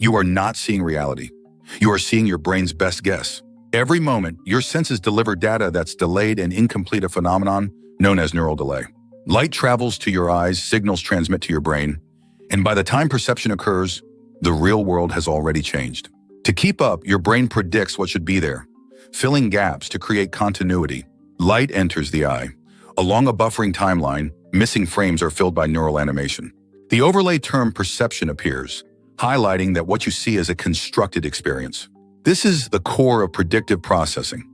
You are not seeing reality. You are seeing your brain's best guess. Every moment, your senses deliver data that's delayed and incomplete, a phenomenon known as neural delay. Light travels to your eyes, signals transmit to your brain, and by the time perception occurs, the real world has already changed. To keep up, your brain predicts what should be there, filling gaps to create continuity. Light enters the eye. Along a buffering timeline, missing frames are filled by neural animation. The overlay term perception appears, highlighting that what you see is a constructed experience. This is the core of predictive processing.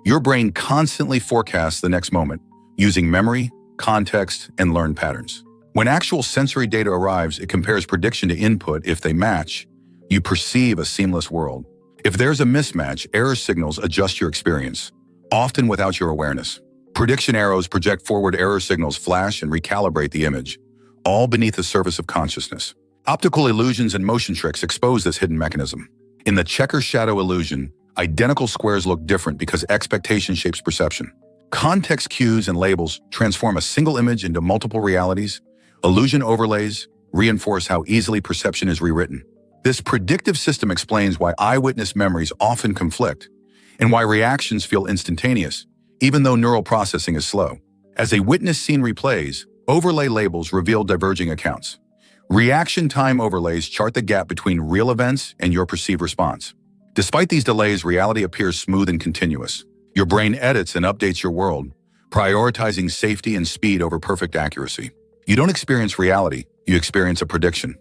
Your brain constantly forecasts the next moment, using memory, context, and learned patterns. When actual sensory data arrives, it compares prediction to input. If they match, you perceive a seamless world. If there's a mismatch, error signals adjust your experience, often without your awareness. Prediction arrows project forward, error signals flash and recalibrate the image, all beneath the surface of consciousness. Optical illusions and motion tricks expose this hidden mechanism. In the checker shadow illusion, identical squares look different because expectation shapes perception. Context cues and labels transform a single image into multiple realities. Illusion overlays reinforce how easily perception is rewritten. This predictive system explains why eyewitness memories often conflict and why reactions feel instantaneous, even though neural processing is slow. As a witness scene replays, overlay labels reveal diverging accounts. Reaction time overlays chart the gap between real events and your perceived response. Despite these delays, reality appears smooth and continuous. Your brain edits and updates your world, prioritizing safety and speed over perfect accuracy. You don't experience reality, you experience a prediction.